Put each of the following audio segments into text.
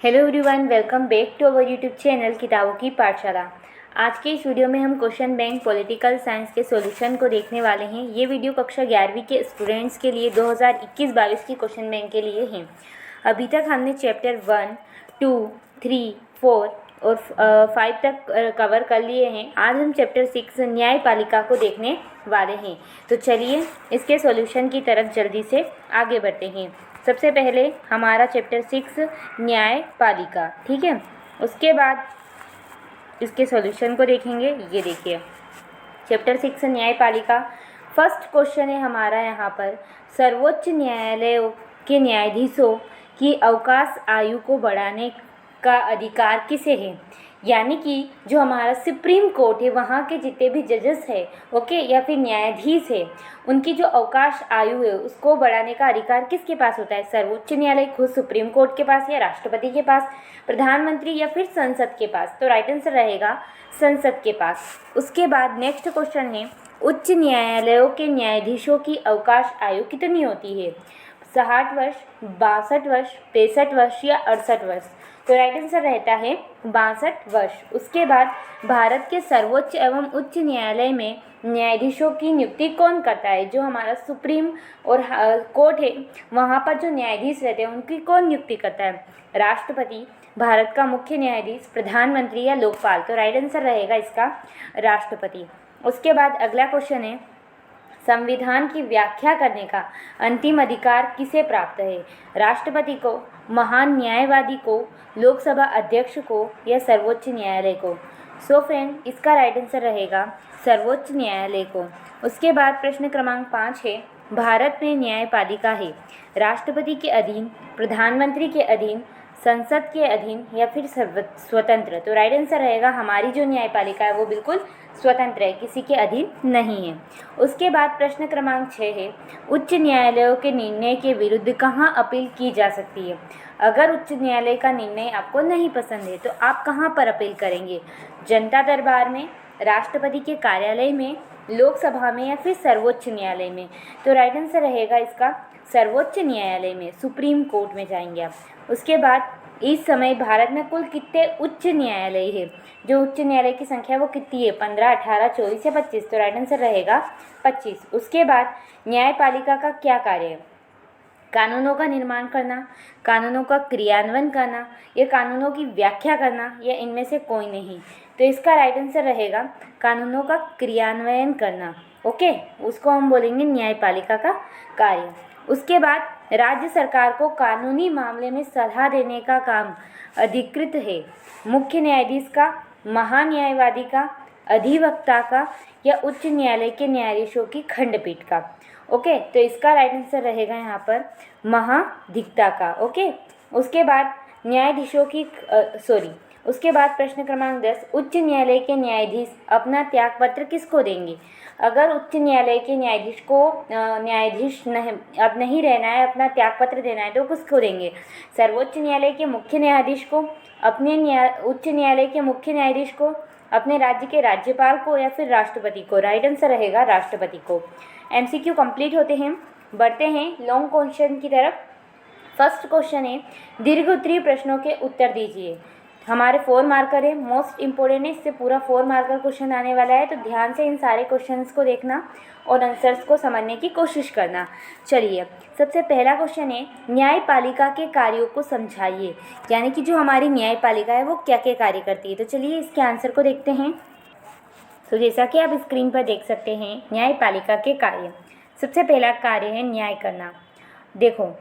Hello everyone, welcome back to our YouTube channel किताबों की पाठशाला। आज के इस वीडियो में हम क्वेश्चन बैंक पॉलिटिकल साइंस के सॉल्यूशन को देखने वाले हैं। ये वीडियो कक्षा 11वीं के स्टूडेंट्स के लिए 2021-22 की क्वेश्चन बैंक के लिए हैं। अभी तक हमने चैप्टर 1, 2, 3, 4 और 5 तक कवर कर लिए हैं। आज हम चैप्टर 6 न्यायपालिका को देखने वाले हैं। तो चलिए इसके सॉल्यूशन की तरफ जल्दी से आगे बढ़ते हैं। सबसे पहले हमारा चैप्टर 6 न्यायपालिका, ठीक है। उसके बाद इसके सॉल्यूशन को देखेंगे। ये देखिए चैप्टर 6 न्यायपालिका। फर्स्ट क्वेश्चन है हमारा यहाँ पर, सर्वोच्च न्यायालय के न्यायाधीशों की अवकाश आयु को बढ़ाने का अधिकार किसे है। यानी कि जो हमारा सुप्रीम कोर्ट है, वहाँ के जितने भी जजेस है, ओके, या फिर न्यायाधीश है, उनकी जो अवकाश आयु है उसको बढ़ाने का अधिकार किसके पास होता है। सर्वोच्च न्यायालय खुद सुप्रीम कोर्ट के पास, या राष्ट्रपति के पास, प्रधानमंत्री, या फिर संसद के पास। तो राइट आंसर रहेगा संसद के पास। उसके बाद नेक्स्ट क्वेश्चन है, उच्च न्यायालयों के न्यायाधीशों की अवकाश आयु कितनी होती है। 60 वर्ष, 62 वर्ष, 63 वर्ष या 68 वर्ष। तो राइट आंसर रहता है 62 वर्ष। उसके बाद भारत के सर्वोच्च एवं उच्च न्यायालय में न्यायाधीशों की नियुक्ति कौन करता है। जो हमारा सुप्रीम और कोर्ट है, वहाँ पर जो न्यायाधीश रहते हैं उनकी कौन नियुक्ति करता है। राष्ट्रपति, भारत का मुख्य न्यायाधीश, प्रधानमंत्री या लोकपाल। तो राइट आंसर रहेगा इसका राष्ट्रपति। उसके बाद अगला क्वेश्चन है, संविधान की व्याख्या करने का अंतिम अधिकार किसे प्राप्त है। राष्ट्रपति को, महान न्यायवादी को, लोकसभा अध्यक्ष को या सर्वोच्च न्यायालय को। सो फ्रेंड, इसका राइट आंसर रहेगा सर्वोच्च न्यायालय को। उसके बाद प्रश्न क्रमांक 5 है, भारत में न्यायपालिका है राष्ट्रपति के अधीन, प्रधानमंत्री के अधीन, संसद के अधीन या फिर स्वतंत्र। तो राइट आंसर रहेगा हमारी जो न्यायपालिका है वो बिल्कुल स्वतंत्र है, किसी के अधीन नहीं है। उसके बाद प्रश्न क्रमांक 6 है, उच्च न्यायालयों के निर्णय के विरुद्ध कहाँ अपील की जा सकती है। अगर उच्च न्यायालय का निर्णय आपको नहीं पसंद है तो आप कहाँ पर अपील करेंगे। जनता दरबार में, राष्ट्रपति के कार्यालय में, लोकसभा में या फिर सर्वोच्च न्यायालय में। तो राइट आंसर रहेगा इसका सर्वोच्च न्यायालय में, सुप्रीम कोर्ट में जाएंगे आप। उसके बाद इस समय भारत में कुल कितने उच्च न्यायालय है। जो उच्च न्यायालय की संख्या वो कितनी है, 15, 18, 24 या 25। तो राइट आंसर रहेगा 25। उसके बाद न्यायपालिका का क्या कार्य है। कानूनों का निर्माण करना, कानूनों का क्रियान्वयन करना, या कानूनों की व्याख्या करना, या इनमें से कोई नहीं। तो इसका राइट आंसर रहेगा कानूनों का क्रियान्वयन करना, ओके, उसको हम बोलेंगे न्यायपालिका का कार्य। उसके बाद राज्य सरकार को कानूनी मामले में सलाह देने का काम अधिकृत है मुख्य न्यायाधीश का, महान्यायवादी का, अधिवक्ता का या उच्च न्यायालय के न्यायाधीशों की खंडपीठ का। ओके, तो इसका राइट आंसर रहेगा यहाँ पर महाधिवक्ता का। ओके, उसके बाद न्यायाधीशों की उसके बाद प्रश्न क्रमांक 10, उच्च न्यायालय के न्यायाधीश अपना त्यागपत्र किसको देंगे। अगर उच्च न्यायालय के न्यायाधीश को न्यायाधीश अब नहीं रहना है, अपना त्यागपत्र देना है, तो किसको देंगे। सर्वोच्च न्यायालय के मुख्य न्यायाधीश को, अपने उच्च न्यायालय के मुख्य न्यायाधीश को, अपने राज्य के राज्यपाल को या फिर राष्ट्रपति को। राइट आंसर रहेगा राष्ट्रपति को। MCQ कंप्लीट होते हैं, बढ़ते हैं लॉन्ग क्वेश्चन की तरफ। फर्स्ट क्वेश्चन है, दीर्घ उत्तरीय प्रश्नों के उत्तर दीजिए। हमारे 4 मार्कर है, मोस्ट इंपॉर्टेंट है, इससे पूरा 4 मार्कर क्वेश्चन आने वाला है। तो ध्यान से इन सारे क्वेश्चंस को देखना और आंसर्स को समझने की कोशिश करना। चलिए, सबसे पहला क्वेश्चन है, न्यायपालिका के कार्यों को समझाइए। यानी कि जो हमारी न्यायपालिका है वो क्या क्या कार्य करती है। तो चलिए इसके आंसर को देखते हैं। तो जैसा कि आप स्क्रीन पर देख सकते हैं, न्यायपालिका के कार्य। सबसे पहला कार्य है न्याय करना। देखो,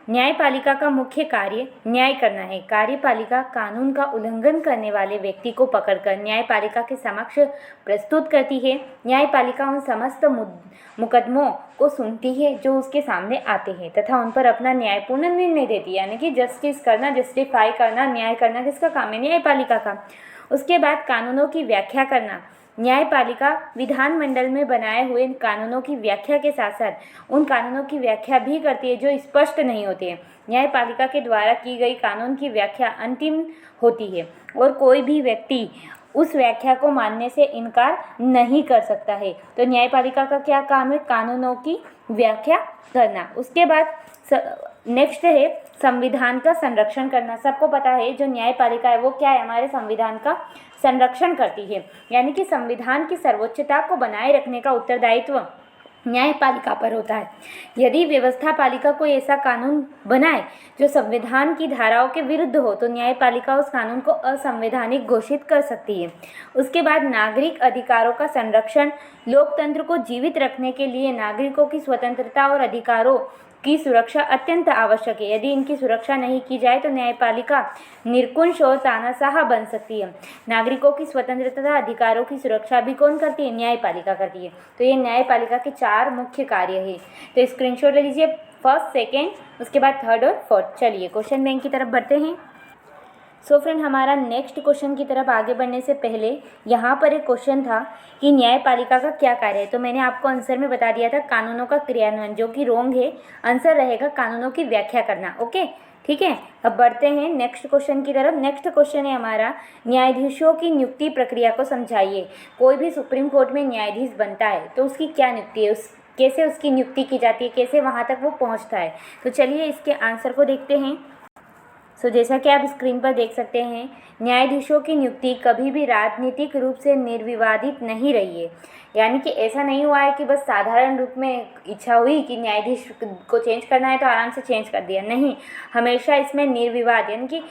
न्यायपालिका का मुख्य कार्य न्याय करना है। कार्यपालिका कानून का उल्लंघन करने वाले व्यक्ति को पकड़कर न्यायपालिका के समक्ष प्रस्तुत करती है। न्यायपालिका उन समस्त मुकदमों को सुनती है जो उसके सामने आते हैं तथा उन पर अपना न्यायपूर्ण निर्णय देती है। यानी कि जस्टिस करना, जस्टिफाई करना, न्याय करना किसका काम है, न्यायपालिका का। उसके बाद कानूनों की व्याख्या करना। न्यायपालिका विधानमंडल में बनाए हुए कानूनों की व्याख्या के साथ साथ उन कानूनों की व्याख्या भी करती है जो स्पष्ट नहीं होते हैं। न्यायपालिका के द्वारा की गई कानून की व्याख्या अंतिम होती है और कोई भी व्यक्ति उस व्याख्या को मानने से इनकार नहीं कर सकता है। तो न्यायपालिका का क्या काम है, कानूनों की व्याख्या करना। उसके बाद नेक्स्ट है संविधान का संरक्षण करना। सबको पता है जो न्यायपालिका है वो क्या है, हमारे संविधान का संरक्षण करती है, यानी कि संविधान की सर्वोच्चता को बनाए रखने का उत्तरदायित्व न्यायपालिका पर होता है। यदि व्यवस्था पालिका कोई ऐसा कानून बनाए जो संविधान की धाराओं के विरुद्ध हो तो न्यायपालिका उस कानून को असंवैधानिक घोषित कर सकती है। उसके बाद नागरिक अधिकारों का संरक्षण। लोकतंत्र को जीवित रखने के लिए नागरिकों की स्वतंत्रता और अधिकारों की सुरक्षा अत्यंत आवश्यक है। यदि इनकी सुरक्षा नहीं की जाए तो न्यायपालिका निरंकुश और तानाशाह बन सकती है। नागरिकों की स्वतंत्रता अधिकारों की सुरक्षा भी कौन करती है, न्यायपालिका करती है। तो ये न्यायपालिका के 4 मुख्य कार्य है। तो स्क्रीनशॉट ले लीजिए, फर्स्ट, सेकेंड, उसके बाद थर्ड और फोर्थ। चलिए क्वेश्चन बैंक की तरफ बढ़ते हैं। सो फ्रेंड, हमारा नेक्स्ट क्वेश्चन की तरफ आगे बढ़ने से पहले यहाँ पर एक क्वेश्चन था कि न्यायपालिका का क्या कार्य है। तो मैंने आपको आंसर में बता दिया था कानूनों का क्रियान्वयन, जो कि रॉन्ग है। आंसर रहेगा कानूनों की व्याख्या करना। ओके, ठीक है। अब बढ़ते हैं नेक्स्ट क्वेश्चन की तरफ। नेक्स्ट क्वेश्चन है हमारा, न्यायाधीशों की नियुक्ति प्रक्रिया को समझाइए। कोई भी सुप्रीम कोर्ट में न्यायाधीश बनता है तो उसकी क्या नियुक्ति है, कैसे उसकी नियुक्ति की जाती है, कैसे वहाँ तक वो पहुँचता है। तो चलिए इसके आंसर को देखते हैं। जैसा कि आप स्क्रीन पर देख सकते हैं, न्यायाधीशों की नियुक्ति कभी भी राजनीतिक रूप से निर्विवादित नहीं रही है। यानी कि ऐसा नहीं हुआ है कि बस साधारण रूप में इच्छा हुई कि न्यायाधीश को चेंज करना है तो आराम से चेंज कर दिया, नहीं। हमेशा इसमें निर्विवाद यानी कि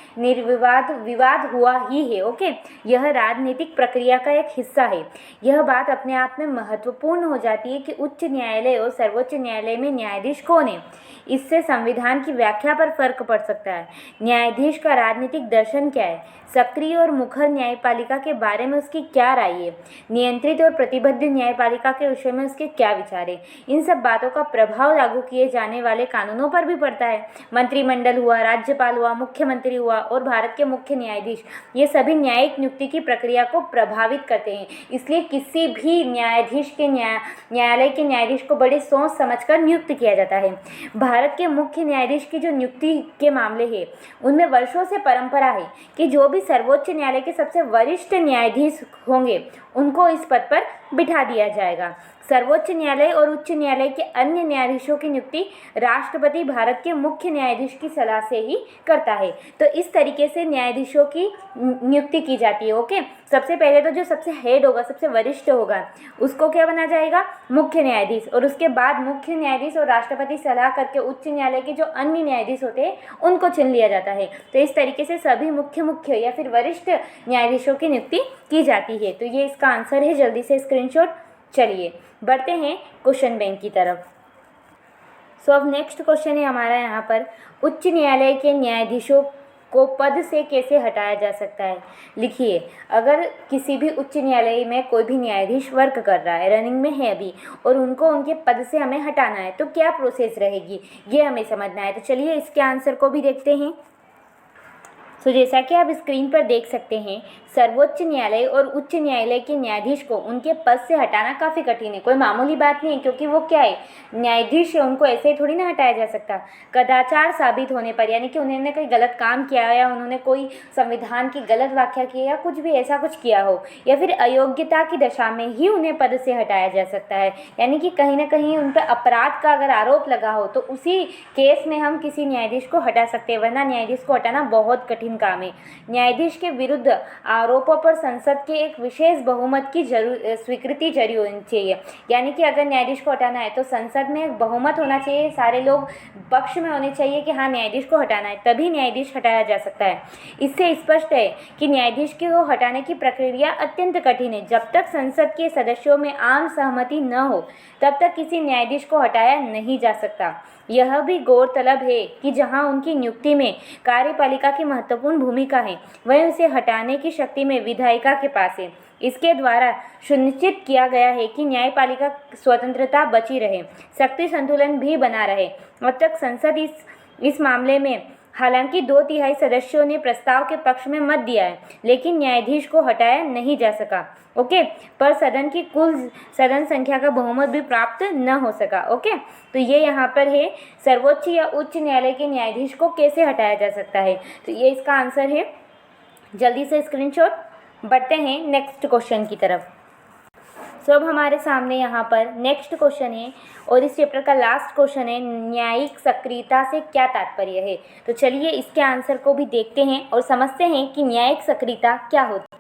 विवाद हुआ ही है। ओके, यह राजनीतिक प्रक्रिया का एक हिस्सा है। यह बात अपने आप में महत्वपूर्ण हो जाती है कि उच्च न्यायालय और सर्वोच्च न्यायालय में न्यायाधीश कौन है। इससे संविधान की व्याख्या पर फर्क पड़ सकता है। न्यायाधीश का राजनीतिक दर्शन क्या है, सक्रिय और मुखर न्यायपालिका के बारे में उसकी क्या राय है, नियंत्रित और प्रतिबद्ध न्यायपालिका के विषय में उसके क्या विचार है। इन सब बातों का प्रभाव लागू किए जाने वाले कानूनों पर भी पड़ता है। मंत्रिमंडल हुआ, राज्यपाल हुआ, मुख्यमंत्री हुआ और भारत के मुख्य न्यायाधीश, ये सभी न्यायिक नियुक्ति की प्रक्रिया को प्रभावित करते हैं। इसलिए किसी भी न्यायाधीश के न्यायालय के न्यायाधीश को बड़े सोच समझकर नियुक्त किया जाता है। भारत के मुख्य न्यायाधीश की जो नियुक्ति के मामले हैं उनमें वर्षों से परंपरा है कि जो भी सर्वोच्च न्यायालय के सबसे वरिष्ठ न्यायाधीश होंगे उनको इस पद पर बिठा दिया जाएगा। सर्वोच्च न्यायालय और उच्च न्यायालय के अन्य न्यायाधीशों की नियुक्ति राष्ट्रपति भारत के मुख्य न्यायाधीश की सलाह से ही करता है। तो इस तरीके से न्यायाधीशों की नियुक्ति की जाती है। ओके, सबसे पहले तो जो सबसे हेड होगा, सबसे वरिष्ठ होगा, उसको क्या बना जाएगा, मुख्य न्यायाधीश। और उसके बाद मुख्य न्यायाधीश और राष्ट्रपति सलाह करके उच्च न्यायालय के जो अन्य न्यायाधीश होते हैं उनको चुन लिया जाता है। तो इस तरीके से सभी मुख्य या फिर वरिष्ठ न्यायाधीशों की नियुक्ति की जाती है। तो ये इसका आंसर है। जल्दी से स्क्रीनशॉट। चलिए बढ़ते हैं क्वेश्चन बैंक की तरफ। अब नेक्स्ट क्वेश्चन है हमारा यहाँ पर, उच्च न्यायालय के न्यायाधीशों को पद से कैसे हटाया जा सकता है। लिखिए, अगर किसी भी उच्च न्यायालय में कोई भी न्यायाधीश वर्क कर रहा है, रनिंग में है अभी, और उनको उनके पद से हमें हटाना है तो क्या प्रोसेस रहेगी, ये हमें समझना है। तो चलिए इसके आंसर को भी देखते हैं। जैसा कि आप स्क्रीन पर देख सकते हैं, सर्वोच्च न्यायालय और उच्च न्यायालय के न्यायाधीश को उनके पद से हटाना काफ़ी कठिन है। कोई मामूली बात नहीं है, क्योंकि वो क्या है, न्यायाधीश है, उनको ऐसे ही थोड़ी ना हटाया जा सकता। कदाचार साबित होने पर, यानी कि उन्होंने कोई गलत काम किया या उन्होंने कोई संविधान की गलत व्याख्या की या कुछ भी ऐसा कुछ किया हो, या फिर अयोग्यता की दशा में ही उन्हें पद से हटाया जा सकता है। यानी कि कहीं ना कहीं उन पर अपराध का अगर आरोप लगा हो तो उसी केस में हम किसी न्यायाधीश को हटा सकते हैं, वरना न्यायाधीश को हटाना बहुत कठिन काम है। न्यायाधीश के विरुद्ध आरोपों पर संसद के एक विशेष बहुमत की स्वीकृति जरूरी होनी चाहिए। यानी कि अगर न्यायाधीश को हटाना है तो संसद में एक बहुमत होना चाहिए, सारे लोग पक्ष में होने चाहिए कि हाँ न्यायाधीश को हटाना है, तभी न्यायाधीश हटाया जा सकता है। इससे स्पष्ट है कि न्यायाधीश को हटाने की प्रक्रिया अत्यंत कठिन है। जब तक संसद के सदस्यों में आम सहमति न हो तब तक किसी न्यायाधीश को हटाया नहीं जा सकता। यह भी गौरतलब है कि जहां उनकी नियुक्ति में कार्यपालिका की महत्वपूर्ण भूमिका है, वहीं उसे हटाने की शक्ति में विधायिका के पास है। इसके द्वारा सुनिश्चित किया गया है कि न्यायपालिका स्वतंत्रता बची रहे, शक्ति संतुलन भी बना रहे। अब तक संसद इस मामले में हालांकि 2/3 सदस्यों ने प्रस्ताव के पक्ष में मत दिया है, लेकिन न्यायाधीश को हटाया नहीं जा सका। ओके, पर सदन की कुल सदन संख्या का बहुमत भी प्राप्त न हो सका। ओके, तो ये यहाँ पर है, सर्वोच्च या उच्च न्यायालय के न्यायाधीश को कैसे हटाया जा सकता है। तो ये इसका आंसर है। जल्दी से स्क्रीनशॉट। बढ़ते हैं नेक्स्ट क्वेश्चन की तरफ। सो अब हमारे सामने यहाँ पर नेक्स्ट क्वेश्चन है और इस चैप्टर का लास्ट क्वेश्चन है, न्यायिक सक्रियता से क्या तात्पर्य है। तो चलिए इसके आंसर को भी देखते हैं और समझते हैं कि न्यायिक सक्रियता क्या होती है।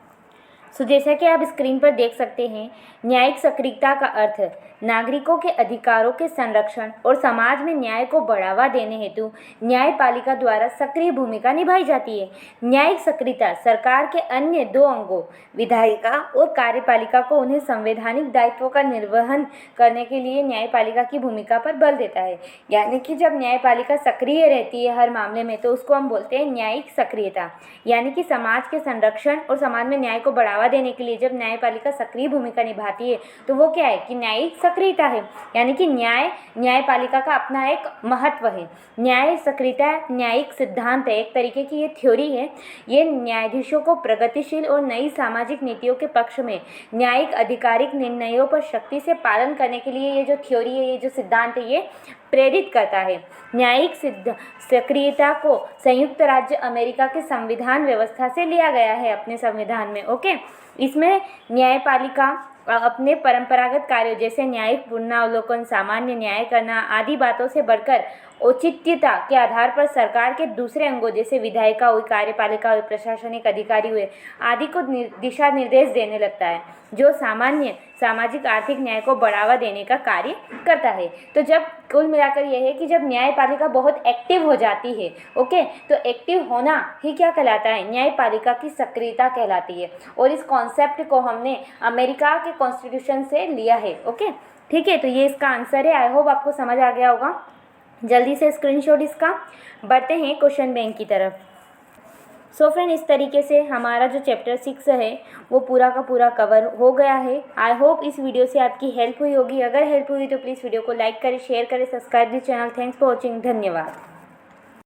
सो जैसा कि आप स्क्रीन पर देख सकते हैं, न्यायिक सक्रियता का अर्थ नागरिकों के अधिकारों के संरक्षण और समाज में न्याय को बढ़ावा देने हेतु न्यायपालिका द्वारा सक्रिय भूमिका निभाई जाती है। न्यायिक सक्रियता सरकार के अन्य दो अंगों विधायिका और कार्यपालिका को उन्हें संवैधानिक दायित्वों का निर्वहन करने के लिए न्यायपालिका की भूमिका पर बल देता है। यानी कि जब न्यायपालिका सक्रिय रहती है हर मामले में तो उसको हम बोलते हैं न्यायिक सक्रियता। यानी कि समाज के संरक्षण और समाज में न्याय को बढ़ावा देने के लिए जब न्यायपालिका सक्रिय भूमिका निभाती है तो वो क्या है कि न्यायिक सक्रियता है। यानी कि न्यायपालिका का अपना एक महत्व है। न्याय सक्रियता न्यायिक सिद्धांत है, एक तरीके की ये थ्योरी है। ये न्यायाधीशों को प्रगतिशील और नई सामाजिक नीतियों के पक्ष में न्यायिक आधिकारिक निर्णयों पर शक्ति से पालन करने के लिए ये जो थ्योरी है, ये जो सिद्धांत है, ये प्रेरित करता है। न्यायिक सक्रियता को संयुक्त राज्य अमेरिका के संविधान व्यवस्था से लिया गया है अपने संविधान में। ओके, इसमें न्यायपालिका अपने परंपरागत कार्यों जैसे न्यायिक पुनरावलोकन, सामान्य न्याय करना आदि बातों से बढ़कर औचित्यता के आधार पर सरकार के दूसरे अंगों जैसे विधायिका हुई, कार्यपालिका हुई, प्रशासनिक अधिकारी हुए आदि को दिशा निर्देश देने लगता है, जो सामान्य सामाजिक आर्थिक न्याय को बढ़ावा देने का कार्य करता है। तो जब कुल मिलाकर यह है कि जब न्यायपालिका बहुत एक्टिव हो जाती है, ओके, तो एक्टिव होना ही क्या कहलाता है, न्यायपालिका की सक्रियता कहलाती है। और इस कॉन्सेप्ट को हमने अमेरिका के कॉन्स्टिट्यूशन से लिया है। ओके, ठीक है, तो ये इसका आंसर है। आई होप आपको समझ आ गया होगा। जल्दी से स्क्रीनशॉट इसका। बढ़ते हैं क्वेश्चन बैंक की तरफ। सो फ्रेंड, इस तरीके से हमारा जो चैप्टर 6 है वो पूरा का पूरा कवर हो गया है। आई होप इस वीडियो से आपकी हेल्प हुई होगी। अगर हेल्प हुई तो प्लीज़ वीडियो को लाइक करें, शेयर करें, subscribe the channel. Thanks for watching. धन्यवाद।